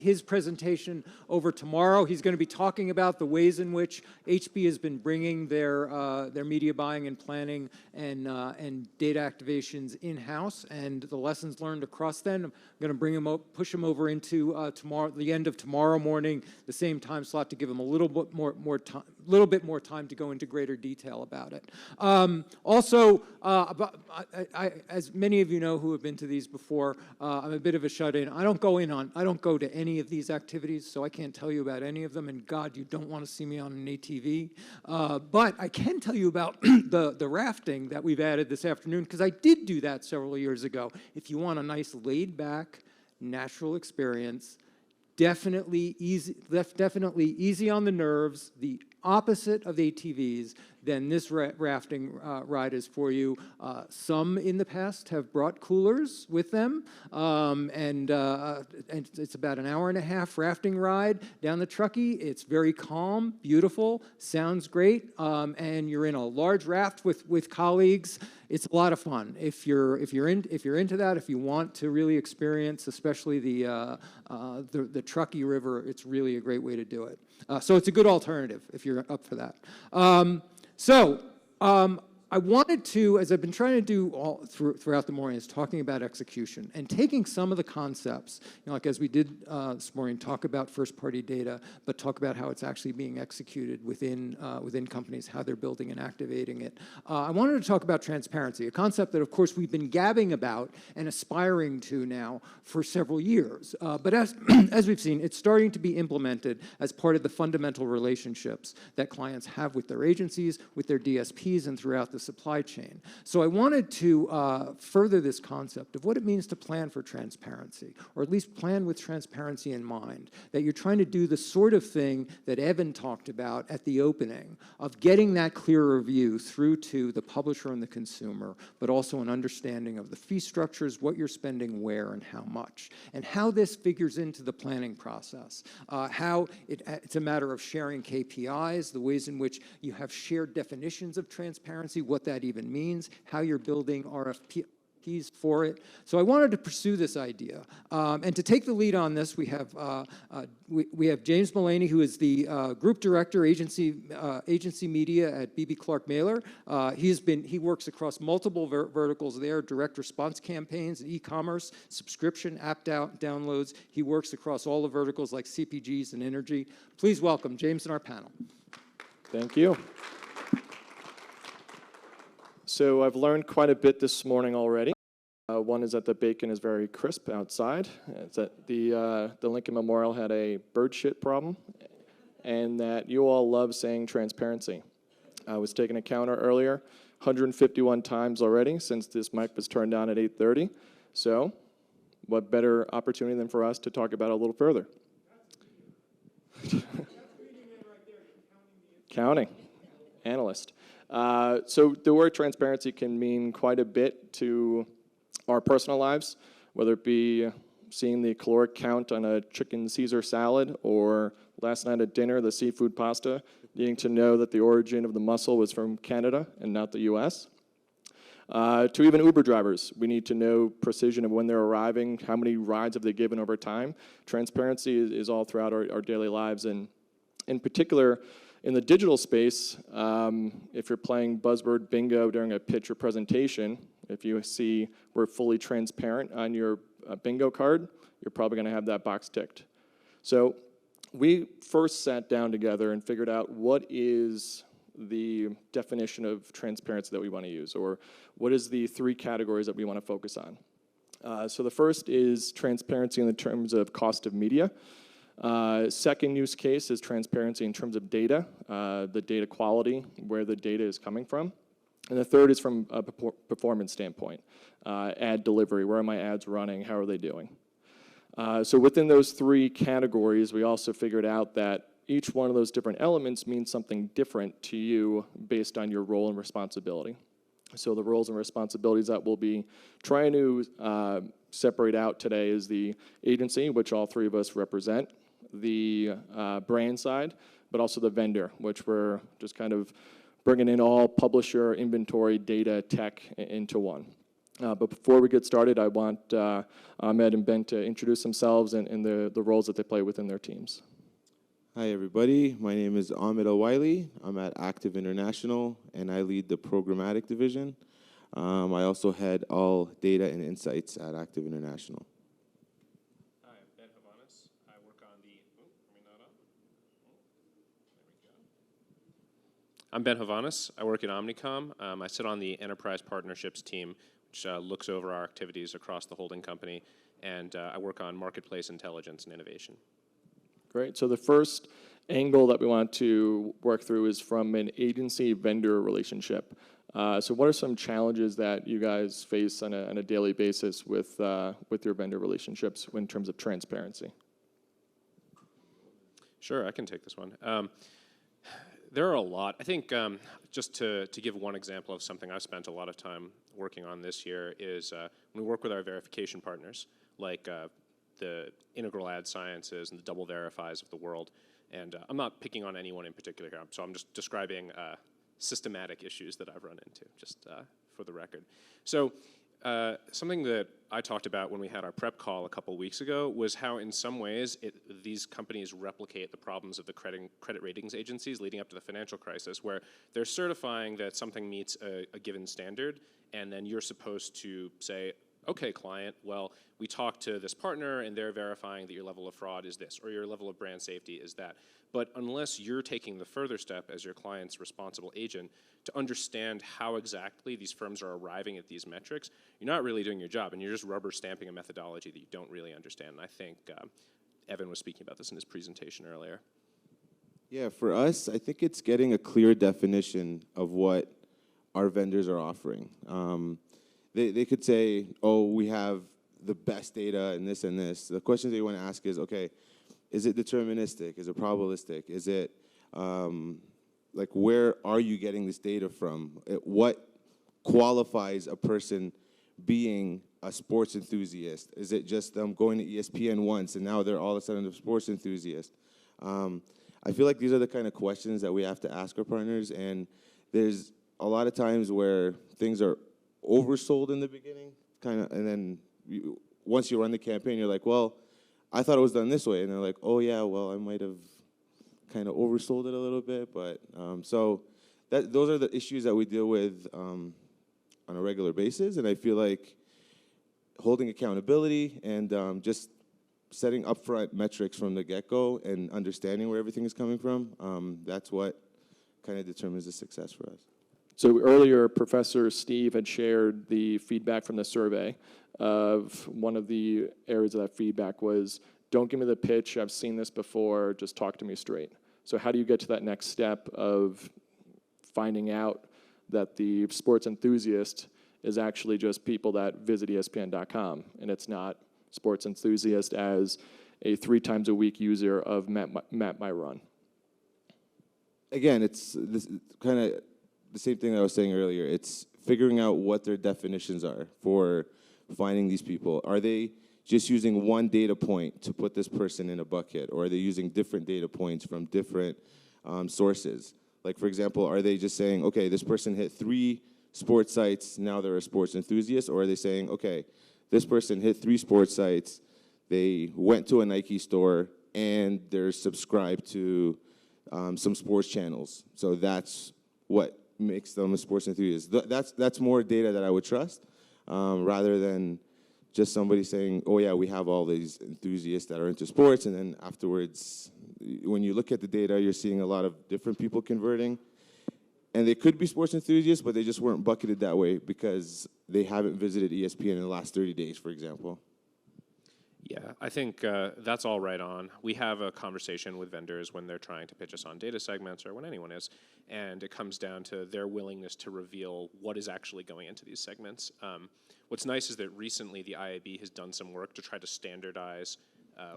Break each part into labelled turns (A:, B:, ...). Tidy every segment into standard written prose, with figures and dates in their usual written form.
A: his presentation over tomorrow. He's going to be talking about the ways in which HB has been bringing their media buying and planning and data activations in-house and the lessons learned across them. I'm going to bring him push him over into the end of tomorrow morning, the same time slot, to give him a little bit more time to go into greater detail about it. Also, as many of you know who have been to these before, I'm a bit of a shut-in. I don't go to any of these activities, so I can't tell you about any of them, and God, you don't want to see me on an ATV. But I can tell you about the rafting that we've added this afternoon, because I did do that several years ago. If you want a nice laid-back, natural experience, definitely easy on the nerves, the opposite of ATVs, then this rafting ride is for you. Some in the past have brought coolers with them, and it's about an hour-and-a-half rafting ride down the Truckee. It's very calm, beautiful, sounds great, and you're in a large raft with colleagues. It's a lot of fun. If you're into that, if you want to really experience, especially the Truckee River, it's really a great way to do it. So it's a good alternative if you're up for that. I wanted to, as I've been trying to do all throughout the morning, is talking about execution and taking some of the concepts, like as we did this morning, talk about first-party data, but talk about how it's actually being executed within companies, how they're building and activating it. I wanted to talk about transparency, a concept that, of course, we've been gabbing about and aspiring to now for several years. But as we've seen, it's starting to be implemented as part of the fundamental relationships that clients have with their agencies, with their DSPs, and throughout the supply chain. So I wanted to further this concept of what it means to plan for transparency, or at least plan with transparency in mind, that you're trying to do the sort of thing that Evan talked about at the opening, of getting that clearer view through to the publisher and the consumer, but also an understanding of the fee structures, what you're spending where and how much, and how this figures into the planning process, how it's a matter of sharing KPIs, the ways in which you have shared definitions of transparency, what that even means, how you're building RFPs for it. So I wanted to pursue this idea. And to take the lead on this, we have James Mullaney, who is the Group Director, Agency Media at BB Clark Mailer. He works across multiple verticals there, direct response campaigns, e-commerce, subscription, app downloads. He works across all the verticals like CPGs and energy. Please welcome James and our panel.
B: Thank you. So I've learned quite a bit this morning already. One is that the bacon is very crisp outside. It's that the Lincoln Memorial had a bird shit problem, and that you all love saying transparency. I was taking a counter earlier, 151 times already since this mic was turned on at 8:30. So what better opportunity than for us to talk about it a little further? Counting. Analyst. So the word transparency can mean quite a bit to our personal lives, whether it be seeing the caloric count on a chicken Caesar salad, or last night at dinner, the seafood pasta, needing to know that the origin of the mussel was from Canada and not the US. To even Uber drivers, we need to know precision of when they're arriving, how many rides have they given over time. Transparency is all throughout our daily lives, and in particular, in the digital space, if you're playing buzzword bingo during a pitch or presentation, if you see we're fully transparent on your bingo card, you're probably going to have that box ticked. So we first sat down together and figured out what is the definition of transparency that we want to use, or what is the three categories that we want to focus on. So the first is transparency in the terms of cost of media. Second use case is transparency in terms of data, the data quality, where the data is coming from. And the third is from a performance standpoint, ad delivery, where are my ads running, how are they doing? So within those three categories, we also figured out that each one of those different elements means something different to you based on your role and responsibility. So the roles and responsibilities that we'll be trying to separate out today is the agency, which all three of us represent, the brand side, but also the vendor, which we're just kind of bringing in all publisher, inventory, data, tech into one. But before we get started, I want Ahmed and Ben to introduce themselves and the roles that they play within their teams.
C: Hi, everybody. My name is Ahmed Al-Wiley. I'm at Active International, and I lead the Programmatic division. I also head all data and insights at Active International.
D: Hi, I'm Ben Havanas. I work on the. Oh, are we not on? Oh, there we go. I'm Ben Havanas. I work at Omnicom. I sit on the Enterprise Partnerships team, which looks over our activities across the holding company, and I work on marketplace intelligence and innovation.
B: Great. So the first angle that we want to work through is from an agency-vendor relationship. So what are some challenges that you guys face on a daily basis with your vendor relationships in terms of transparency?
D: Sure, I can take this one. There are a lot. I think just to give one example of something I've spent a lot of time working on this year is when we work with our verification partners, like the Integral Ad Sciences and the Double Verifies of the world. And I'm not picking on anyone in particular here, so I'm just describing systematic issues that I've run into, just for the record. So something that I talked about when we had our prep call a couple weeks ago was how in some ways these companies replicate the problems of the credit ratings agencies leading up to the financial crisis, where they're certifying that something meets a given standard, and then you're supposed to say, okay, client, well, we talked to this partner and they're verifying that your level of fraud is this or your level of brand safety is that. But unless you're taking the further step as your client's responsible agent to understand how exactly these firms are arriving at these metrics, you're not really doing your job and you're just rubber stamping a methodology that you don't really understand. And I think Evan was speaking about this in his presentation earlier.
C: Yeah, for us, I think it's getting a clear definition of what our vendors are offering. They could say, oh, we have the best data and this and this. The questions they want to ask is, okay, is it deterministic? Is it probabilistic? Is it, like, where are you getting this data from? What qualifies a person being a sports enthusiast? Is it just them going to ESPN once and now they're all of a sudden a sports enthusiast? I feel like these are the kind of questions that we have to ask our partners, and there's a lot of times where things are oversold in the beginning, and then once you run the campaign, you're like, well, I thought it was done this way, and they're like, oh yeah, well, I might have kind of oversold it a little bit, but so those are the issues that we deal with on a regular basis, and I feel like holding accountability and just setting upfront metrics from the get-go and understanding where everything is coming from, that's what kind of determines the success for us.
B: So earlier, Professor Steve had shared the feedback from the survey of one of the areas of that feedback was, don't give me the pitch, I've seen this before, just talk to me straight. So how do you get to that next step of finding out that the sports enthusiast is actually just people that visit ESPN.com, and it's not sports enthusiast as a 3 times a week user of Map My Run?
C: Again, it's this kind of the same thing that I was saying earlier. It's figuring out what their definitions are for finding these people. Are they just using one data point to put this person in a bucket, or are they using different data points from different sources? Like, for example, are they just saying, okay, this person hit 3 sports sites, now they're a sports enthusiast, or are they saying, okay, this person hit 3 sports sites, they went to a Nike store, and they're subscribed to some sports channels. So that's what makes them a sports enthusiast. That's more data that I would trust, rather than just somebody saying, oh yeah, we have all these enthusiasts that are into sports, and then afterwards, when you look at the data, you're seeing a lot of different people converting. And they could be sports enthusiasts, but they just weren't bucketed that way because they haven't visited ESPN in the last 30 days, for example.
D: Yeah, I think that's all right on. We have a conversation with vendors when they're trying to pitch us on data segments, or when anyone is, and it comes down to their willingness to reveal what is actually going into these segments. What's nice is that recently the IAB has done some work to try to standardize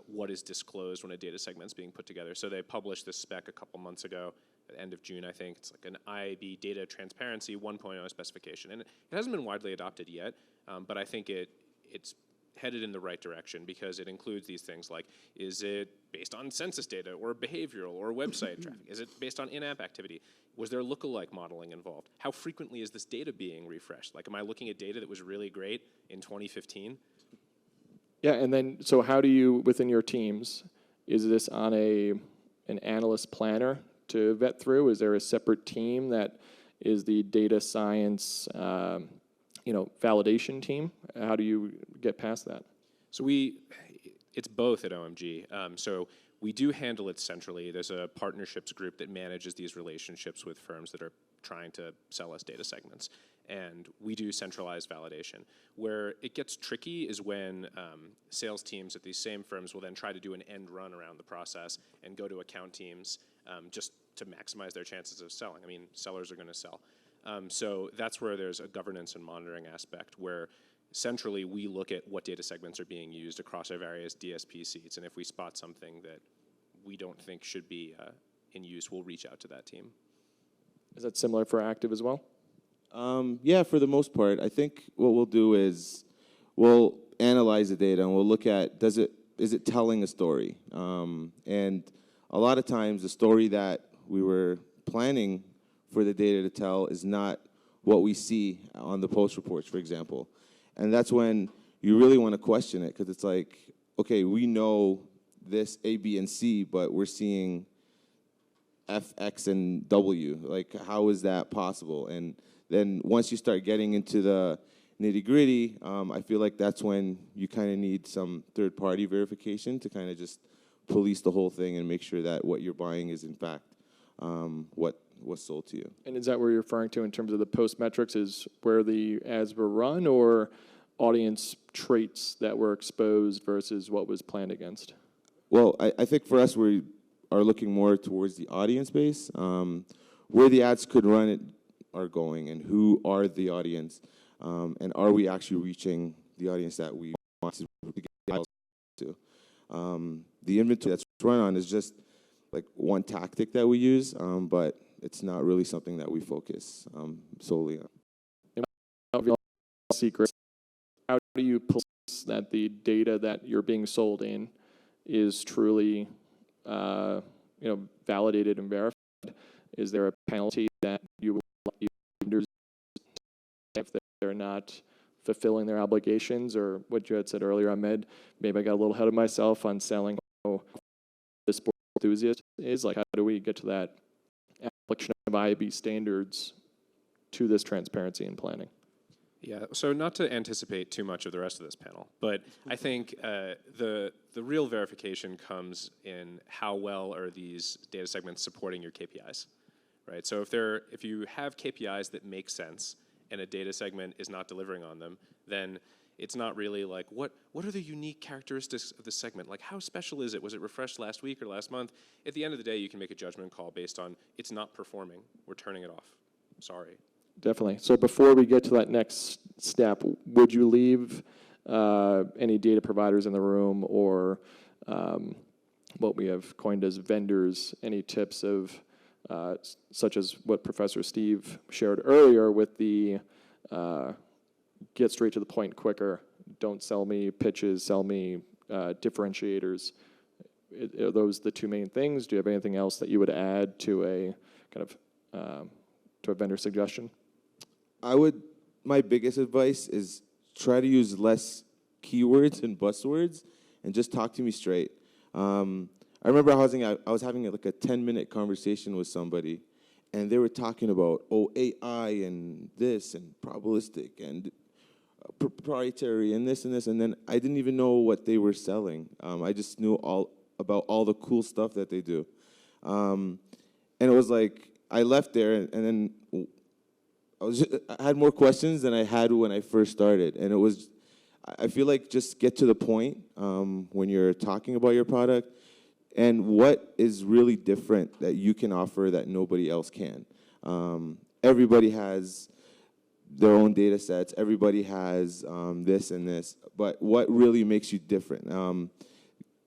D: what is disclosed when a data segment's being put together. So they published this spec a couple months ago, at the end of June, I think. It's like an IAB data transparency 1.0 specification. And it hasn't been widely adopted yet, but I think it's headed in the right direction because it includes these things like, is it based on census data or behavioral or website traffic? Is it based on in-app activity? Was there lookalike modeling involved? How frequently is this data being refreshed? Like, am I looking at data that was really great in 2015?
B: Yeah, and then, so how do you, within your teams, is this on an analyst planner to vet through? Is there a separate team that is the data science, validation team? How do you get past that?
D: So it's both at OMG. So we do handle it centrally. There's a partnerships group that manages these relationships with firms that are trying to sell us data segments. And we do centralized validation. Where it gets tricky is when sales teams at these same firms will then try to do an end run around the process and go to account teams just to maximize their chances of selling. I mean, sellers are going to sell. So that's where there's a governance and monitoring aspect where centrally we look at what data segments are being used across our various DSP seats. And if we spot something that we don't think should be in use, we'll reach out to that team.
B: Is that similar for active as well?
C: Yeah, for the most part. I think what we'll do is we'll analyze the data and we'll look at, is it telling a story? And a lot of times the story that we were planning for the data to tell is not what we see on the post reports, for example. And that's when you really want to question it, because it's like, okay, we know this A, B, and C, but we're seeing F, X, and W. Like, how is that possible? And then once you start getting into the nitty-gritty, I feel like that's when you kind of need some third-party verification to kind of just police the whole thing and make sure that what you're buying is, in fact, what was sold to you.
B: And is that what you're referring to in terms of the post metrics, is where the ads were run, or audience traits that were exposed versus what was planned against?
C: Well, I think for us, we are looking more towards the audience base, where the ads could run it are going, and who are the audience, and are we actually reaching the audience that we want to get to. The inventory that's run on is just like one tactic that we use, but it's not really something that we focus solely on.
B: Secret. How do you police that the data that you're being sold in is truly, validated and verified? Is there a penalty that you would like users if they're not fulfilling their obligations, or what you had said earlier, Ahmed? Maybe I got a little ahead of myself on selling the sport enthusiast is. Like, how do we get to that application of IAB standards to this transparency and planning?
D: Yeah, so not to anticipate too much of the rest of this panel, but I think the real verification comes in how well are these data segments supporting your KPIs, right? So if you have KPIs that make sense and a data segment is not delivering on them, then it's not really like, what are the unique characteristics of the segment? Like, how special is it? Was it refreshed last week or last month? At the end of the day, you can make a judgment call based on it's not performing. We're turning it off. Sorry.
B: Definitely. So before we get to that next step, would you leave any data providers in the room, or what we have coined as vendors, any tips of, such as what Professor Steve shared earlier with the get straight to the point quicker, don't sell me pitches, sell me differentiators? Are those the two main things? Do you have anything else that you would add to a kind of to a vendor suggestion?
C: My biggest advice is try to use less keywords and buzzwords and just talk to me straight. I remember I was having like a 10-minute conversation with somebody, and they were talking about, AI and this and probabilistic and proprietary and this, and then I didn't even know what they were selling. I just knew all about all the cool stuff that they do. And it was like, I left there, and then I had more questions than I had when I first started. And I feel like, just get to the point when you're talking about your product and what is really different that you can offer that nobody else can. Everybody has their own data sets. Everybody has this and this. But what really makes you different?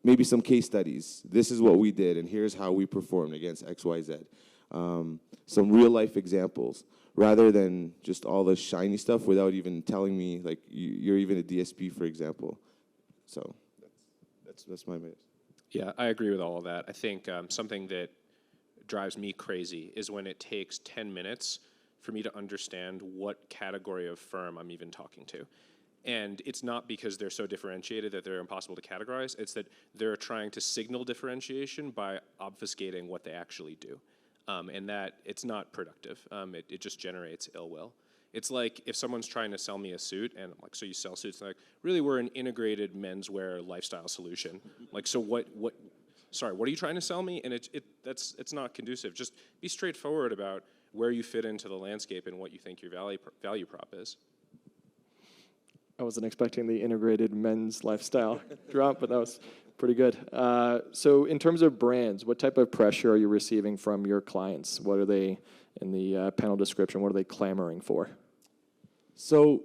C: Maybe some case studies. This is what we did, and here's how we performed against X, Y, Z. Some real-life examples, rather than just all the shiny stuff without even telling me, like, you're even a DSP, for example. So that's my base.
D: Yeah, I agree with all of that. I think something that drives me crazy is when it takes 10 minutes for me to understand what category of firm I'm even talking to. And it's not because they're so differentiated that they're impossible to categorize. It's that they're trying to signal differentiation by obfuscating what they actually do. And that it's not productive. It just generates ill will. It's like if someone's trying to sell me a suit, and I'm like, so you sell suits? And they're like, really, we're an integrated menswear lifestyle solution. Like, so what? Sorry, what are you trying to sell me? And it's not conducive. Just be straightforward about where you fit into the landscape and what you think your value prop is.
B: I wasn't expecting the integrated men's lifestyle drop, but that was pretty good. So in terms of brands, what type of pressure are you receiving from your clients? What are they, in the panel description, what are they clamoring for?
C: So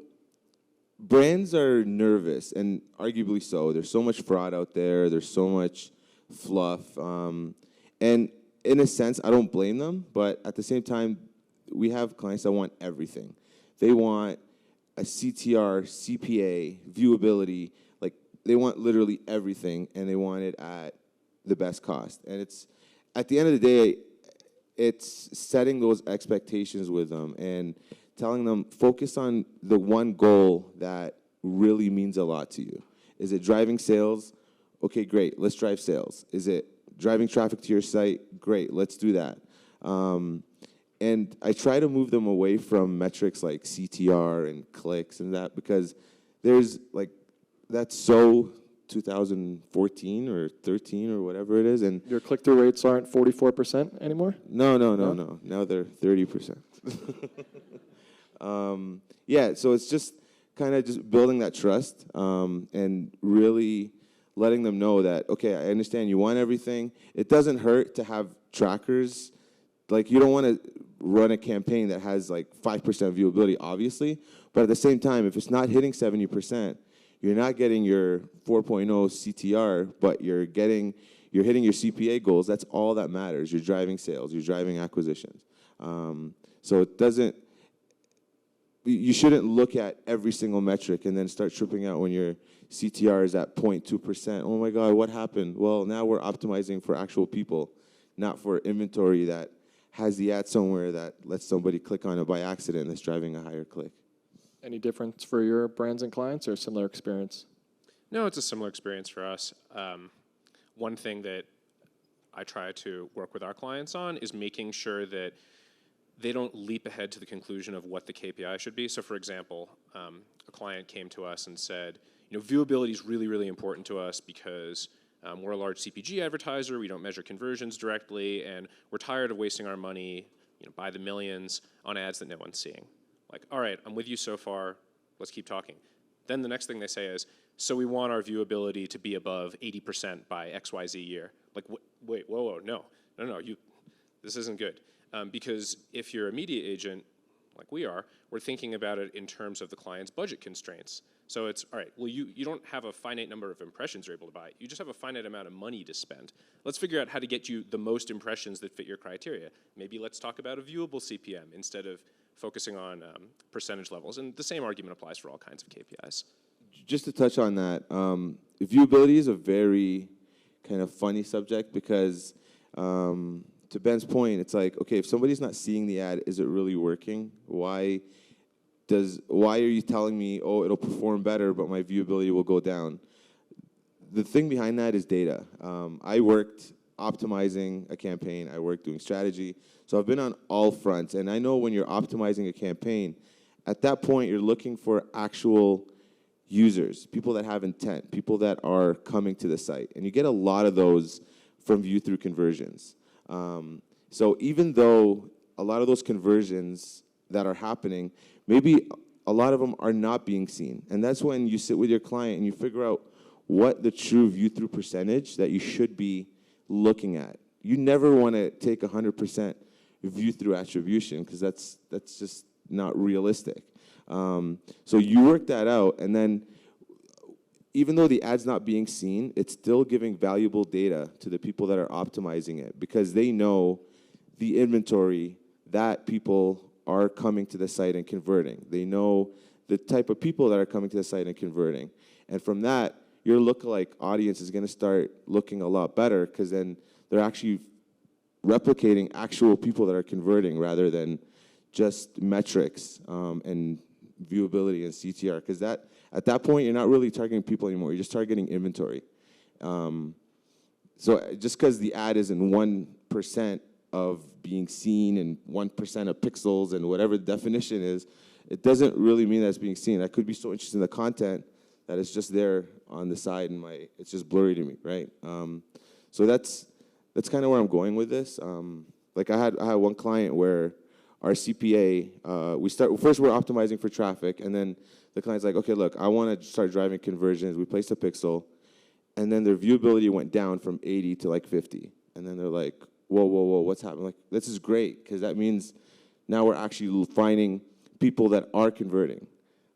C: brands are nervous, and arguably so. There's so much fraud out there. There's so much fluff. And in a sense, I don't blame them, but at the same time, we have clients that want everything. They want a CTR, CPA, viewability, like they want literally everything, and they want it at the best cost. And it's, at the end of the day, it's setting those expectations with them and telling them, focus on the one goal that really means a lot to you. Is it driving sales? Okay, great, let's drive sales. Is it driving traffic to your site? Great, let's do that. And I try to move them away from metrics like CTR and clicks and that, because there's like, that's so 2014 or 13 or whatever it is. And
B: Your click-through rates aren't 44% anymore?
C: No. Now they're 30%. Yeah, so it's just kind of just building that trust and really letting them know that, okay, I understand you want everything. It doesn't hurt to have trackers. Like, you don't want to run a campaign that has like 5% viewability, obviously, but at the same time, if it's not hitting 70%, you're not getting your 4.0 CTR, but you're hitting your CPA goals. That's all that matters. You're driving sales, you're driving acquisitions. So it doesn't, you shouldn't look at every single metric and then start tripping out when your CTR is at 0.2%. Oh my God, what happened? Well, now we're optimizing for actual people, not for inventory that has the ad somewhere that lets somebody click on it by accident that's driving a higher click.
B: Any difference for your brands and clients, or similar experience?
D: No, it's a similar experience for us. One thing that I try to work with our clients on is making sure that they don't leap ahead to the conclusion of what the KPI should be. So for example, a client came to us and said, viewability is really, really important to us because we're a large CPG advertiser, we don't measure conversions directly, and we're tired of wasting our money by the millions on ads that no one's seeing. Like, all right, I'm with you so far, let's keep talking. Then the next thing they say is, so we want our viewability to be above 80% by XYZ year. Like, wait, whoa, no, this isn't good. Because if you're a media agent, like we are, we're thinking about it in terms of the client's budget constraints. So it's, all right, well, you don't have a finite number of impressions you're able to buy. You just have a finite amount of money to spend. Let's figure out how to get you the most impressions that fit your criteria. Maybe let's talk about a viewable CPM instead of focusing on percentage levels. And the same argument applies for all kinds of KPIs.
C: Just to touch on that, viewability is a very kind of funny subject because to Ben's point, it's like, okay, if somebody's not seeing the ad, is it really working? Why are you telling me, oh, it'll perform better, but my viewability will go down? The thing behind that is data. I worked optimizing a campaign. I worked doing strategy. So I've been on all fronts. And I know when you're optimizing a campaign, at that point, you're looking for actual users, people that have intent, people that are coming to the site. And you get a lot of those from view-through conversions. So even though a lot of those conversions that are happening, maybe a lot of them are not being seen. And that's when you sit with your client and you figure out what the true view-through percentage that you should be looking at. You never want to take 100% view-through attribution because that's just not realistic. So you work that out, and then even though the ad's not being seen, it's still giving valuable data to the people that are optimizing it because they know the inventory that people are coming to the site and converting. They know the type of people that are coming to the site and converting. And from that, your lookalike audience is going to start looking a lot better, because then they're actually replicating actual people that are converting rather than just metrics and viewability and CTR, because that at that point you're not really targeting people anymore. You're just targeting inventory. So just because the ad is in 1% of being seen and 1% of pixels and whatever the definition is, it doesn't really mean that it's being seen. I could be so interested in the content that it's just there on the side and it's just blurry to me, right? So that's kind of where I'm going with this. Like I had one client where our CPA, first we're optimizing for traffic, and then the client's like, okay, look, I want to start driving conversions. We placed a pixel, and then their viewability went down from 80 to like 50. And then they're like, whoa, what's happening? Like, this is great, because that means now we're actually finding people that are converting.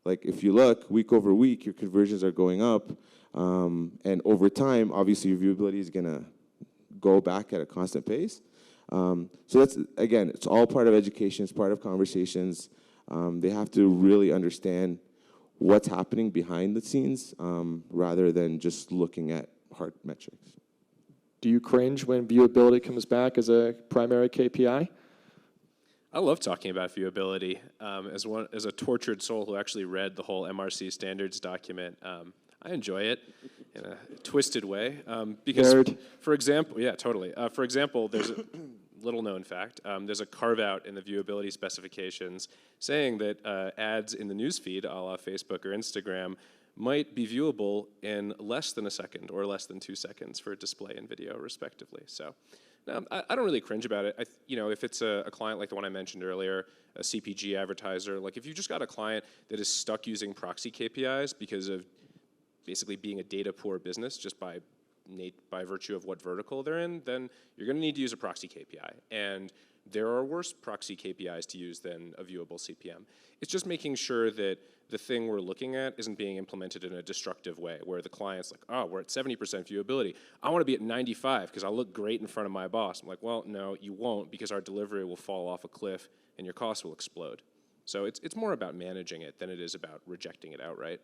C: Like, if you look week over week, your conversions are going up, and over time, obviously, your viewability is going to go back at a constant pace. So that's, again, it's all part of education. It's part of conversations. They have to really understand what's happening behind the scenes rather than just looking at hard metrics.
B: Do you cringe when viewability comes back as a primary KPI?
D: I love talking about viewability. As a tortured soul who actually read the whole MRC standards document, I enjoy it in a twisted way. Because,
B: Nerd.
D: for example, yeah, totally. For example, there's a little-known fact. There's a carve-out in the viewability specifications saying that ads in the newsfeed, a la Facebook or Instagram, might be viewable in less than a second or less than 2 seconds for display and video, respectively. So I don't really cringe about it. If it's a client like the one I mentioned earlier, a CPG advertiser, like if you've just got a client that is stuck using proxy KPIs because of basically being a data-poor business just by virtue of what vertical they're in, then you're going to need to use a proxy KPI. And there are worse proxy KPIs to use than a viewable CPM. It's just making sure that the thing we're looking at isn't being implemented in a destructive way, where the client's like, oh, we're at 70% viewability. I want to be at 95 because I'll look great in front of my boss. I'm like, well, no, you won't, because our delivery will fall off a cliff and your costs will explode. So it's more about managing it than it is about rejecting it outright.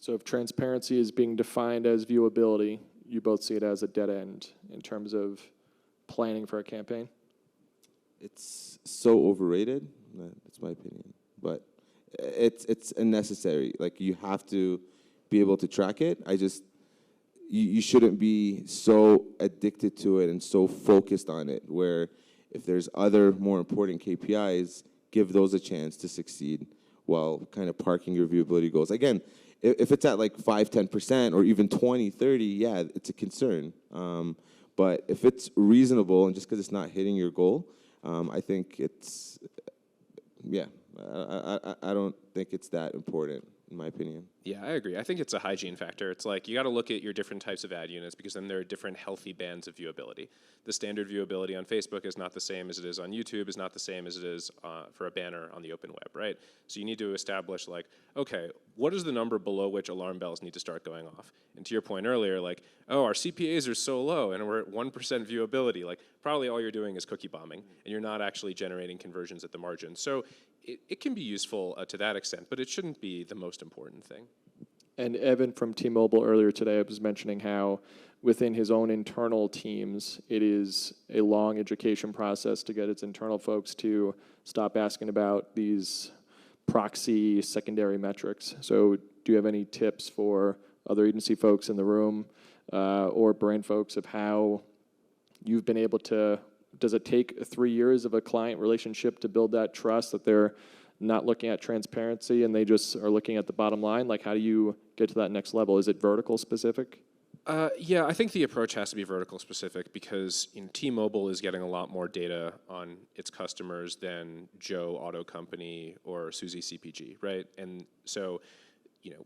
B: So if transparency is being defined as viewability, you both see it as a dead end in terms of planning for a campaign?
C: It's so overrated. That's my opinion. But it's unnecessary. Like, you have to be able to track it. You shouldn't be so addicted to it and so focused on it, where if there's other more important KPIs, give those a chance to succeed while kind of parking your viewability goals. Again, if it's at like 5, 10%, or even 20, 30, yeah, it's a concern. But if it's reasonable and just because it's not hitting your goal, I think it's, yeah, I don't think it's that important, in my opinion.
D: Yeah, I agree. I think it's a hygiene factor. It's like you got to look at your different types of ad units, because then there are different healthy bands of viewability. The standard viewability on Facebook is not the same as it is on YouTube, is not the same as it is for a banner on the open web, right? So you need to establish, like, okay, what is the number below which alarm bells need to start going off? And to your point earlier, like, oh, our CPAs are so low and we're at 1% viewability. Like, probably all you're doing is cookie bombing, and you're not actually generating conversions at the margin. So it can be useful to that extent, but it shouldn't be the most important thing.
B: And Evan from T-Mobile earlier today was mentioning how within his own internal teams, it is a long education process to get its internal folks to stop asking about these proxy secondary metrics. So do you have any tips for other agency folks in the room or brand folks of how you've been able to, does it take 3 years of a client relationship to build that trust that they're not looking at transparency and they just are looking at the bottom line? Like, how do you get to that next level? Is it vertical specific?
D: Yeah, I think the approach has to be vertical specific, because T-Mobile is getting a lot more data on its customers than Joe Auto Company or Susie CPG, right? And so,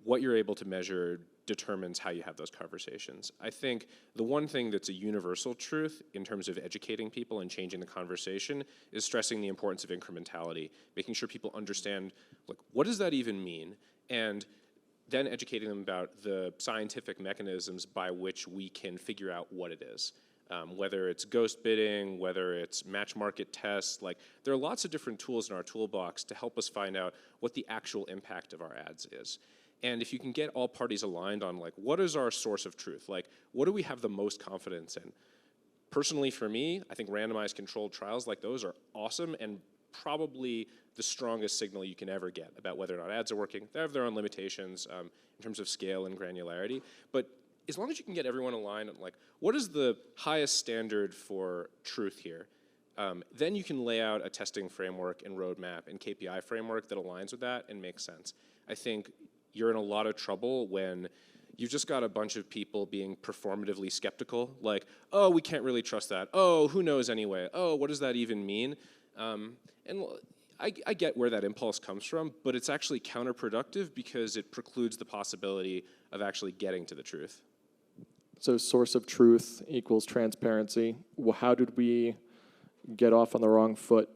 D: what you're able to measure determines how you have those conversations. I think the one thing that's a universal truth in terms of educating people and changing the conversation is stressing the importance of incrementality, making sure people understand, like, what does that even mean? And then educating them about the scientific mechanisms by which we can figure out what it is. Whether it's ghost bidding, whether it's match market tests, like, there are lots of different tools in our toolbox to help us find out what the actual impact of our ads is. And if you can get all parties aligned on like, what is our source of truth? Like, what do we have the most confidence in? Personally, for me, I think randomized controlled trials like those are awesome and probably the strongest signal you can ever get about whether or not ads are working. They have their own limitations in terms of scale and granularity, but as long as you can get everyone aligned on like, what is the highest standard for truth here? Then you can lay out a testing framework and roadmap and KPI framework that aligns with that and makes sense. I think you're in a lot of trouble when you've just got a bunch of people being performatively skeptical, like, oh, we can't really trust that. Oh, who knows anyway? Oh, what does that even mean? And I get where that impulse comes from, but it's actually counterproductive because it precludes the possibility of actually getting to the truth.
B: So source of truth equals transparency. Well, how did we get off on the wrong foot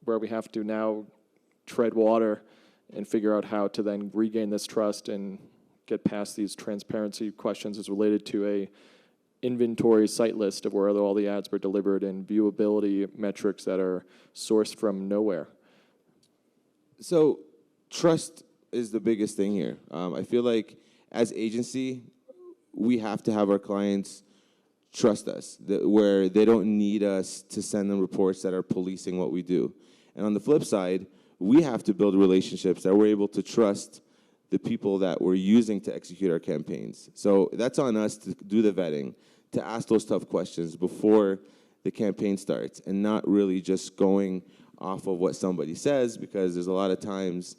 B: where we have to now tread water and figure out how to then regain this trust and get past these transparency questions as related to a inventory site list of where all the ads were delivered and viewability metrics that are sourced from nowhere?
C: So trust is the biggest thing here. I feel like as agency, we have to have our clients trust us, where they don't need us to send them reports that are policing what we do. And on the flip side, we have to build relationships that we're able to trust the people that we're using to execute our campaigns. So that's on us to do the vetting, to ask those tough questions before the campaign starts, and not really just going off of what somebody says, because there's a lot of times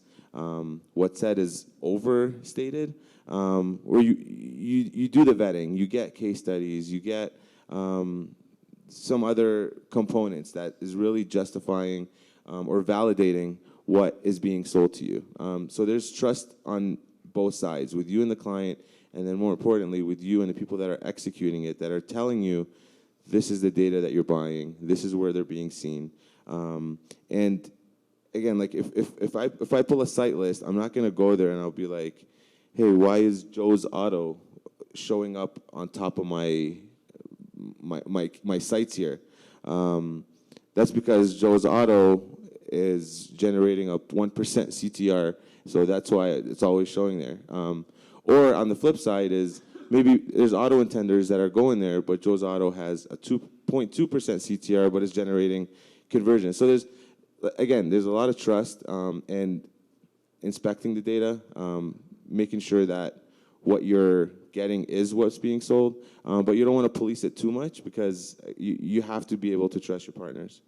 C: what's said is overstated, where you do the vetting, you get case studies, you get some other components that is really justifying or validating what is being sold to you. So there's trust on both sides, with you and the client, and then more importantly, with you and the people that are executing it, that are telling you, this is the data that you're buying, this is where they're being seen. And again, like if I pull a site list, I'm not gonna go there and I'll be like, hey, why is Joe's Auto showing up on top of my sites here? That's because Joe's Auto is generating a 1% CTR, so that's why it's always showing there. Or on the flip side is maybe there's auto intenders that are going there, but Joe's Auto has a 2.2% CTR, but it's generating conversion. So there's a lot of trust and inspecting the data, making sure that what you're getting is what's being sold, but you don't want to police it too much, because you have to be able to trust your partners.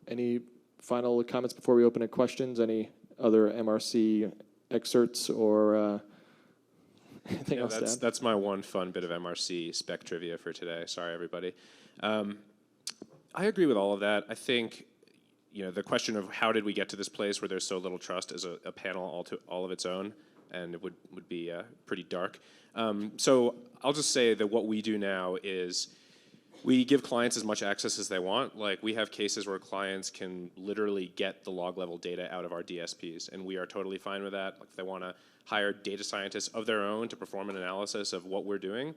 B: Any final comments before we open to questions? Any other MRC excerpts or anything else to add?
D: That's my one fun bit of MRC spec trivia for today. Sorry, everybody. I agree with all of that. I think the question of how did we get to this place where there's so little trust is a panel all of its own, and it would be pretty dark. So I'll just say that what we do now is we give clients as much access as they want. Like, we have cases where clients can literally get the log level data out of our DSPs, and we are totally fine with that. Like, if they want to hire data scientists of their own to perform an analysis of what we're doing,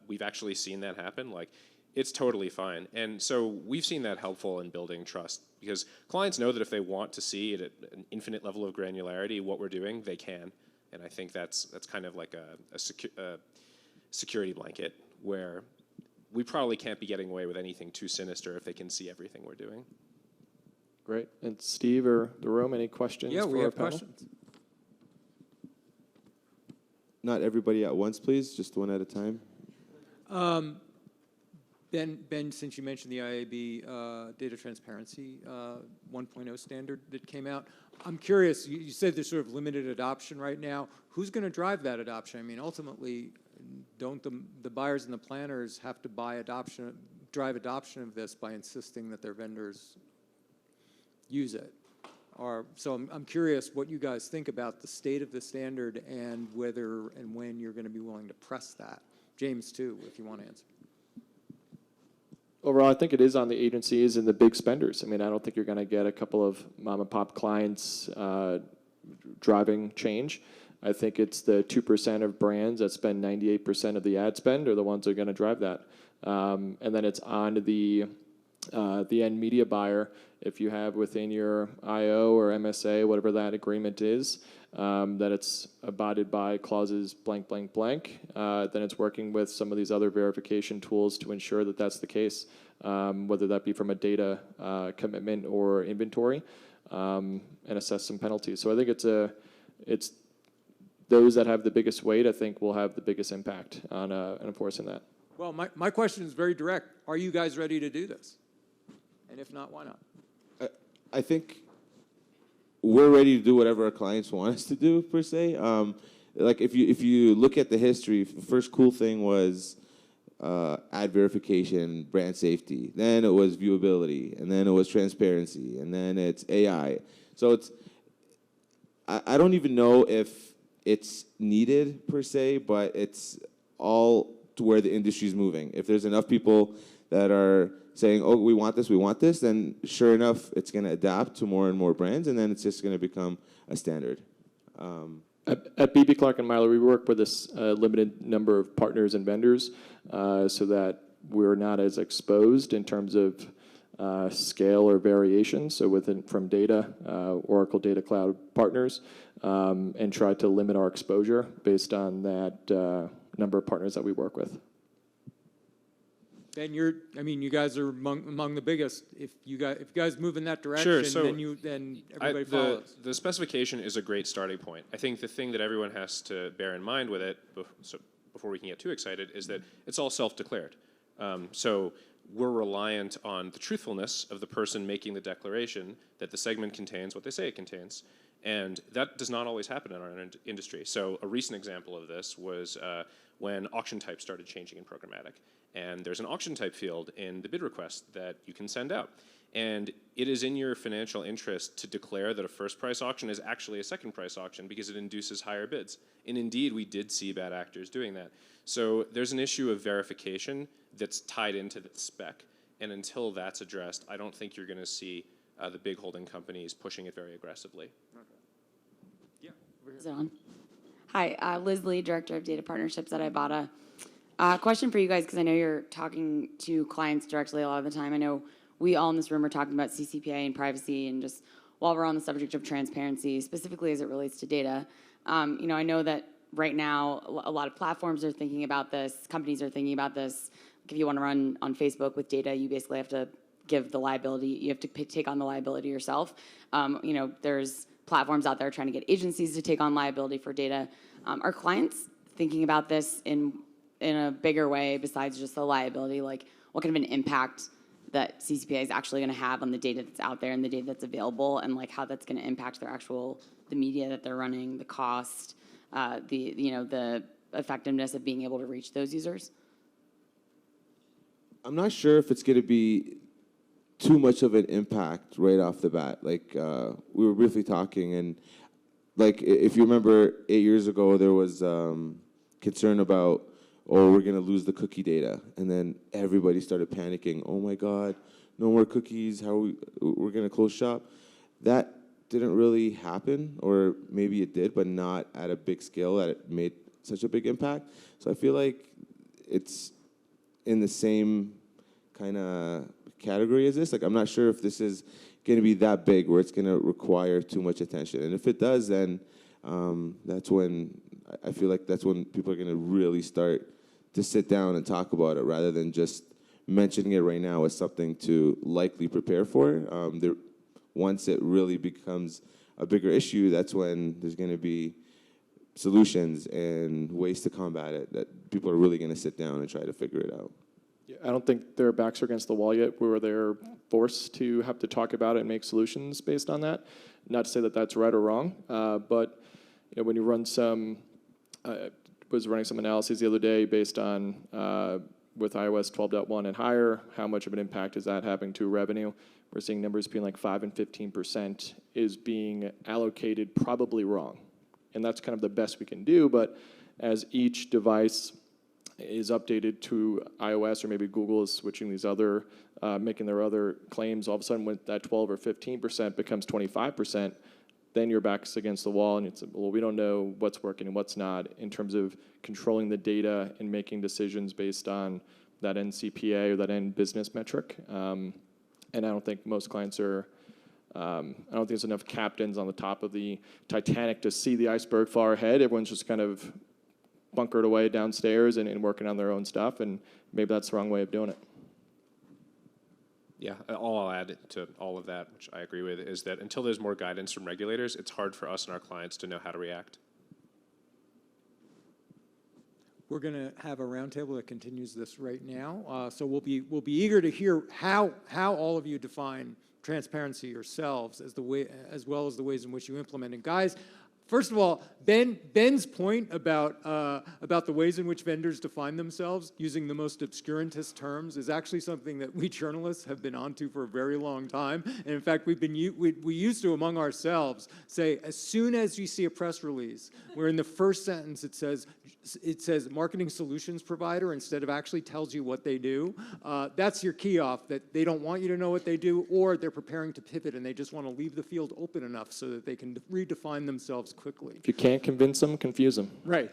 D: we've actually seen that happen. Like, it's totally fine. And so we've seen that helpful in building trust, because clients know that if they want to see it at an infinite level of granularity what we're doing, they can. And I think that's kind of like a security blanket, where we probably can't be getting away with anything too sinister if they can see everything we're doing.
B: Great. And Steve or the room, any questions?
A: Yeah,
B: for
A: we
B: our
A: have
B: panel?
A: questions.
C: Not everybody at once, please, just one at a time.
A: Ben, since you mentioned the IAB data transparency 1.0 standard that came out, I'm curious, you said there's sort of limited adoption right now. Who's going to drive that adoption? I mean, ultimately, don't the buyers and the planners have to drive adoption of this by insisting that their vendors use it? So I'm curious what you guys think about the state of the standard and whether and when you're going to be willing to press that. James, too, if you want to answer.
B: Overall, I think it is on the agencies and the big spenders. I mean, I don't think you're going to get a couple of mom and pop clients driving change. I think it's the 2% of brands that spend 98% of the ad spend are the ones that are going to drive that. And then it's on the the end media buyer, if you have within your IO or MSA, whatever that agreement is, that it's abided by clauses blank, blank, blank, then it's working with some of these other verification tools to ensure that that's the case, whether that be from a data commitment or inventory, and assess some penalties. So I think it's those that have the biggest weight, I think, will have the biggest impact on enforcing that.
A: Well, my question is very direct. Are you guys ready to do this? And if not, why not?
C: I think we're ready to do whatever our clients want us to do, per se. Like if you look at the history, the first cool thing was ad verification, brand safety. Then it was viewability, and then it was transparency, and then it's AI. So I don't even know if it's needed per se, but it's all to where the industry is moving. If there's enough people that are saying, oh, we want this, then sure enough, it's going to adapt to more and more brands, and then it's just going to become a standard.
B: At BB Clark and Myler, we work with this limited number of partners and vendors so that we're not as exposed in terms of scale or variation. So from data, Oracle Data Cloud partners, and try to limit our exposure based on that number of partners that we work with.
A: Then you guys are among the biggest. If you guys move in that direction,
D: Sure, so
A: then everybody follows.
D: The specification is a great starting point. I think the thing that everyone has to bear in mind with it, before we can get too excited, is that it's all self-declared. So we're reliant on the truthfulness of the person making the declaration that the segment contains what they say it contains. And that does not always happen in our industry. So a recent example of this was when auction type started changing in programmatic. And there's an auction type field in the bid request that you can send out. And it is in your financial interest to declare that a first price auction is actually a second price auction because it induces higher bids. And indeed, we did see bad actors doing that. So there's an issue of verification that's tied into the spec. And until that's addressed, I don't think you're going to see the big holding companies pushing it very aggressively.
A: Yeah.
E: Is it on? Hi, Liz Lee, Director of Data Partnerships at Ibotta. Question for you guys, because I know you're talking to clients directly a lot of the time. I know we all in this room are talking about CCPA and privacy, and just while we're on the subject of transparency, specifically as it relates to data, I know that right now a lot of platforms are thinking about this, companies are thinking about this. Like if you want to run on Facebook with data, you basically have to give the liability, you have to take on the liability yourself. There's platforms out there trying to get agencies to take on liability for data. Are clients thinking about this in a bigger way besides just the liability? Like what kind of an impact that CCPA is actually going to have on the data that's out there and the data that's available, and like how that's going to impact the media that they're running, the cost, the effectiveness of being able to reach those users?
C: I'm not sure if it's going to be too much of an impact right off the bat. Like we were briefly talking, and like if you remember 8 years ago, there was concern about, oh, we're going to lose the cookie data. And then everybody started panicking. Oh, my God, no more cookies. We're going to close shop. That didn't really happen, or maybe it did, but not at a big scale that it made such a big impact. So I feel like it's in the same kind of category as this. Like, I'm not sure if this is going to be that big where it's going to require too much attention. And if it does, then that's when I feel like that's when people are going to really start to sit down and talk about it, rather than just mentioning it right now as something to likely prepare for. Once it really becomes a bigger issue, that's when there's going to be solutions and ways to combat it that people are really going to sit down and try to figure it out.
B: Yeah, I don't think their backs are against the wall yet where they're forced to have to talk about it and make solutions based on that. Not to say that that's right or wrong, but when you run was running some analyses the other day based on with iOS 12.1 and higher, how much of an impact is that having to revenue? We're seeing numbers being like 5 and 15% is being allocated probably wrong. And that's kind of the best we can do, but as each device is updated to iOS, or maybe Google is switching these other, making their other claims, all of a sudden when that 12 or 15% becomes 25%, then your back's against the wall, and it's, well, we don't know what's working and what's not in terms of controlling the data and making decisions based on that end CPA or that end business metric. And I don't think most clients are, I don't think there's enough captains on the top of the Titanic to see the iceberg far ahead. Everyone's just kind of bunkered away downstairs and working on their own stuff, and maybe that's the wrong way of doing it.
D: Yeah, all I'll add to all of that, which I agree with, is that until there's more guidance from regulators, it's hard for us and our clients to know how to react.
A: We're going to have a roundtable that continues this right now. So we'll be eager to hear how all of you define transparency yourselves as well as the ways in which you implement it. Guys, first of all, Ben's point about the ways in which vendors define themselves using the most obscurantist terms is actually something that we journalists have been onto for a very long time. And in fact, we used to, among ourselves, say as soon as you see a press release where in the first sentence it says marketing solutions provider instead of actually tells you what they do, that's your key off that they don't want you to know what they do, or they're preparing to pivot and they just want to leave the field open enough so that they can redefine themselves quickly.
B: If you can't convince them, confuse them.
A: Right.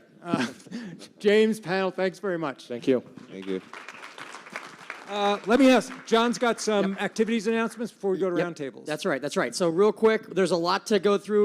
A: James, panel, thanks very much.
B: Thank you.
C: Thank you.
A: Let me ask, John's got some activities announcements before we go to roundtables.
F: That's right. So real quick, there's a lot to go through.